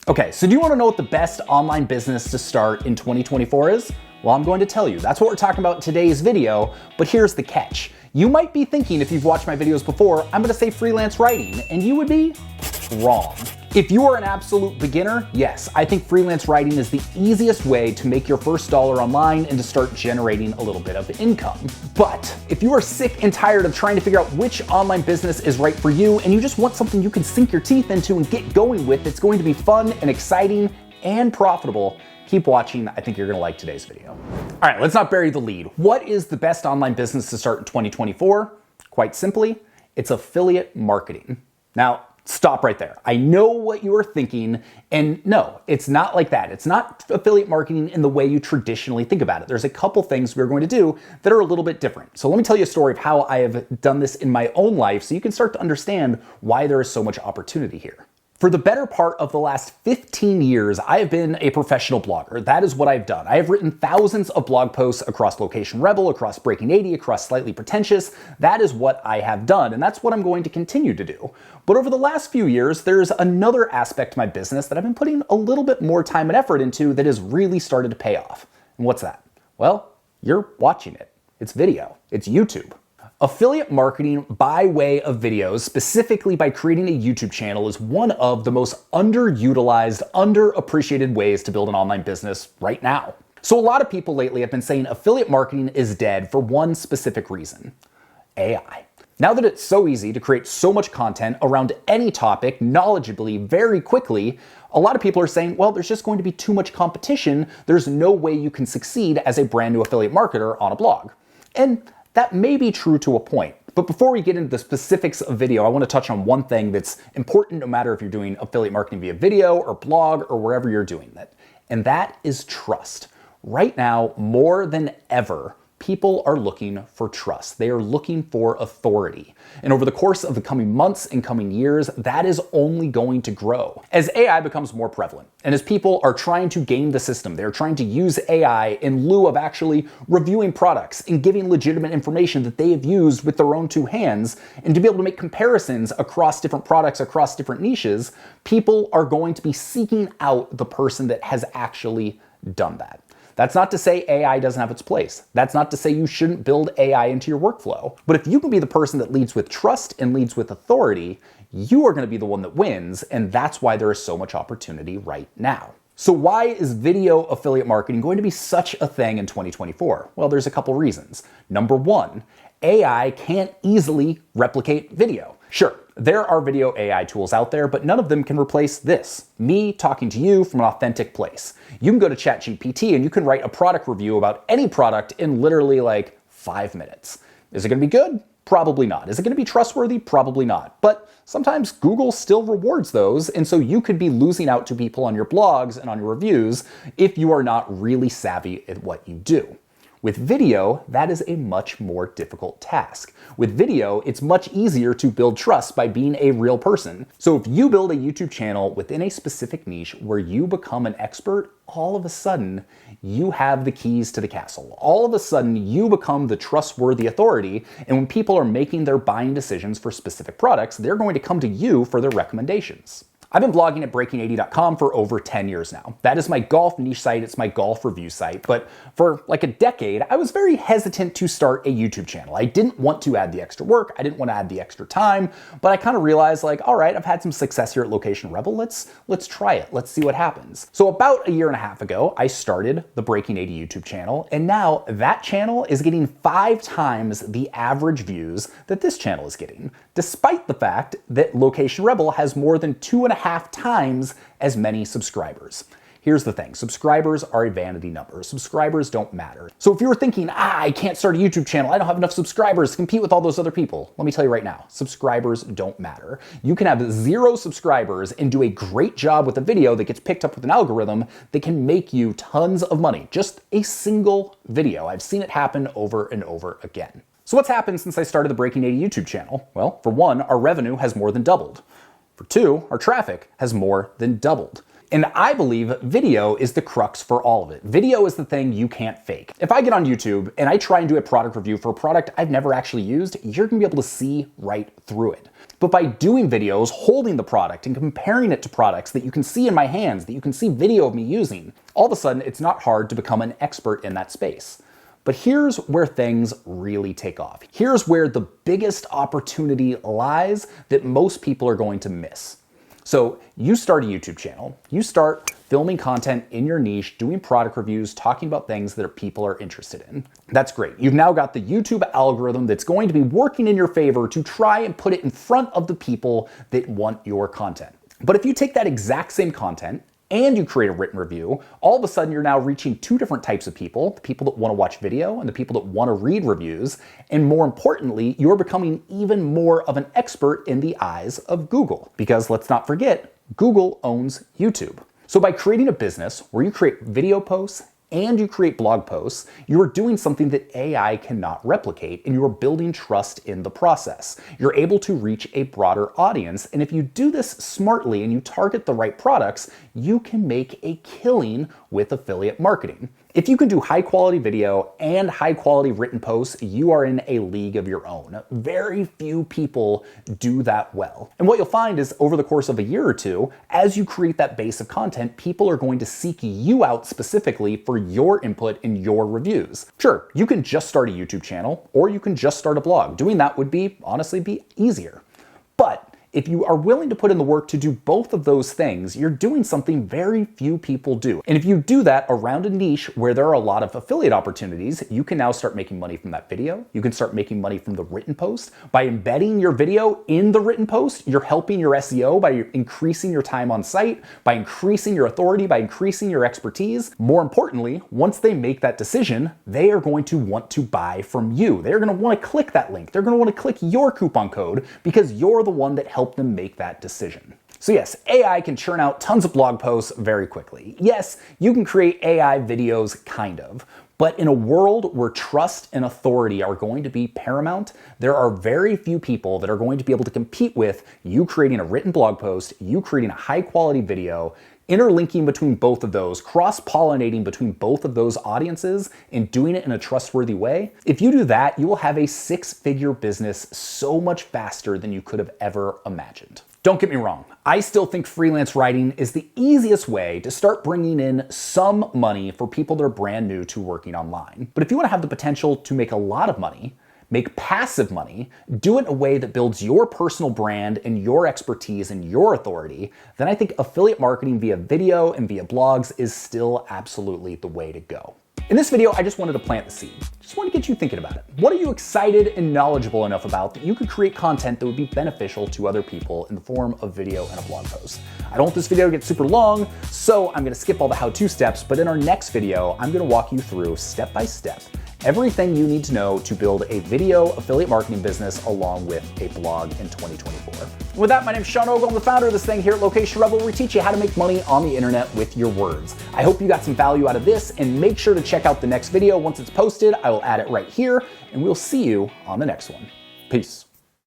Okay, so do you want to know what the best online business to start in 2024 is? Well, I'm going to tell you. That's what we're talking about in today's video, but here's the catch. You might be thinking, if you've watched my videos before, I'm gonna say freelance writing, and you would be wrong. If you are an absolute beginner, yes, I think freelance writing is the easiest way to make your first dollar online and to start generating a little bit of income. But if you are sick and tired of trying to figure out which online business is right for you, and you just want something you can sink your teeth into and get going with that's going to be fun and exciting and profitable, keep watching. I think you're gonna like today's video. All right, let's not bury the lead. What is the best online business to start in 2024? Quite simply, it's affiliate marketing. Now, stop right there. I know what you are thinking, and no, it's not like that. It's not affiliate marketing in the way you traditionally think about it. There's a couple things we're going to do that are a little bit different. So let me tell you a story of how I have done this in my own life so you can start to understand why there is so much opportunity here. For the better part of the last 15 years, I have been a professional blogger. That is what I've done. I have written thousands of blog posts across Location Rebel, across Breaking 80, across Slightly Pretentious. That is what I have done, and that's what I'm going to continue to do. But over the last few years, there's another aspect to my business that I've been putting a little bit more time and effort into that has really started to pay off. And what's that? Well, you're watching it. It's video. It's YouTube. Affiliate marketing by way of videos, specifically by creating a YouTube channel, is one of the most underutilized, underappreciated ways to build an online business right now. So a lot of people lately have been saying affiliate marketing is dead for one specific reason: AI. Now that it's so easy to create so much content around any topic knowledgeably very quickly, a lot of people are saying, well, there's just going to be too much competition. There's no way you can succeed as a brand new affiliate marketer on a blog. And that may be true to a point, but before we get into the specifics of video, I want to touch on one thing that's important no matter if you're doing affiliate marketing via video or blog or wherever you're doing that, and that is trust. Right now, more than ever, people are looking for trust. They are looking for authority. And over the course of the coming months and coming years, that is only going to grow. As AI becomes more prevalent, and as people are trying to game the system, they're trying to use AI in lieu of actually reviewing products and giving legitimate information that they have used with their own two hands, and to be able to make comparisons across different products, across different niches, people are going to be seeking out the person that has actually done that. That's not to say AI doesn't have its place. That's not to say you shouldn't build AI into your workflow. But if you can be the person that leads with trust and leads with authority, you are going to be the one that wins, and that's why there is so much opportunity right now. So why is video affiliate marketing going to be such a thing in 2024? Well, there's a couple reasons. Number one, AI can't easily replicate video. Sure, there are video AI tools out there, but none of them can replace this: me talking to you from an authentic place. You can go to ChatGPT and you can write a product review about any product in literally like 5 minutes. Is it going to be good? Probably not. Is it going to be trustworthy? Probably not. But sometimes Google still rewards those, and so you could be losing out to people on your blogs and on your reviews if you are not really savvy at what you do. With video, that is a much more difficult task. With video, it's much easier to build trust by being a real person. So if you build a YouTube channel within a specific niche where you become an expert, all of a sudden, you have the keys to the castle. All of a sudden, you become the trustworthy authority, and when people are making their buying decisions for specific products, they're going to come to you for their recommendations. I've been blogging at breaking80.com for over 10 years now. That is my golf niche site, it's my golf review site, but for like a decade, I was very hesitant to start a YouTube channel. I didn't want to add the extra work, I didn't want to add the extra time, but I kind of realized like, all right, I've had some success here at Location Rebel, let's try it, let's see what happens. So about a year and a half ago, I started the Breaking 80 YouTube channel, and now that channel is getting 5 times the average views that this channel is getting, despite the fact that Location Rebel has more than 2.5 times as many subscribers. Here's the thing, subscribers are a vanity number. Subscribers don't matter. So if you were thinking, I can't start a YouTube channel, I don't have enough subscribers to compete with all those other people, let me tell you right now, subscribers don't matter. You can have 0 subscribers and do a great job with a video that gets picked up with an algorithm that can make you tons of money. Just a single video. I've seen it happen over and over again. So what's happened since I started the Breaking 80 YouTube channel? Well, for one, our revenue has more than doubled. For 2, our traffic has more than doubled. And I believe video is the crux for all of it. Video is the thing you can't fake. If I get on YouTube and I try and do a product review for a product I've never actually used, you're gonna be able to see right through it. But by doing videos, holding the product and comparing it to products that you can see in my hands, that you can see video of me using, all of a sudden it's not hard to become an expert in that space. But here's where things really take off. Here's where the biggest opportunity lies that most people are going to miss. So you start a YouTube channel, you start filming content in your niche, doing product reviews, talking about things that people are interested in. That's great. You've now got the YouTube algorithm that's going to be working in your favor to try and put it in front of the people that want your content. But if you take that exact same content and you create a written review, all of a sudden you're now reaching two different types of people, the people that want to watch video and the people that want to read reviews. And more importantly, you're becoming even more of an expert in the eyes of Google. Because let's not forget, Google owns YouTube. So by creating a business where you create video posts and you create blog posts, you are doing something that AI cannot replicate, and you are building trust in the process. You're able to reach a broader audience, and if you do this smartly and you target the right products, you can make a killing with affiliate marketing. If you can do high quality video and high quality written posts, you are in a league of your own. Very few people do that well. And what you'll find is over the course of a year or two, as you create that base of content, people are going to seek you out specifically for your input in your reviews. Sure, you can just start a YouTube channel or you can just start a blog. Doing that would honestly be easier. But if you are willing to put in the work to do both of those things, you're doing something very few people do. And if you do that around a niche where there are a lot of affiliate opportunities, you can now start making money from that video. You can start making money from the written post. By embedding your video in the written post, you're helping your SEO by increasing your time on site, by increasing your authority, by increasing your expertise. More importantly, once they make that decision, they are going to want to buy from you. They're going to want to click that link. They're going to want to click your coupon code because you're the one that helped them make that decision. So yes, AI can churn out tons of blog posts very quickly. Yes, you can create AI videos, kind of. But in a world where trust and authority are going to be paramount, there are very few people that are going to be able to compete with you creating a written blog post, you creating a high quality video, interlinking between both of those, cross-pollinating between both of those audiences, and doing it in a trustworthy way. If you do that, you will have a six-figure business so much faster than you could have ever imagined. Don't get me wrong, I still think freelance writing is the easiest way to start bringing in some money for people that are brand new to working online. But if you want to have the potential to make a lot of money, make passive money, do it in a way that builds your personal brand and your expertise and your authority, then I think affiliate marketing via video and via blogs is still absolutely the way to go. In this video, I just wanted to plant the seed. Just want to get you thinking about it. What are you excited and knowledgeable enough about that you could create content that would be beneficial to other people in the form of video and a blog post? I don't want this video to get super long, so I'm going to skip all the how-to steps, but in our next video, I'm going to walk you through step by step everything you need to know to build a video affiliate marketing business along with a blog in 2024. With that, my name is Sean Ogle. I'm the founder of this thing here at Location Rebel, where we teach you how to make money on the internet with your words. I hope you got some value out of this, and make sure to check out the next video once it's posted. I will add it right here, and we'll see you on the next one. Peace.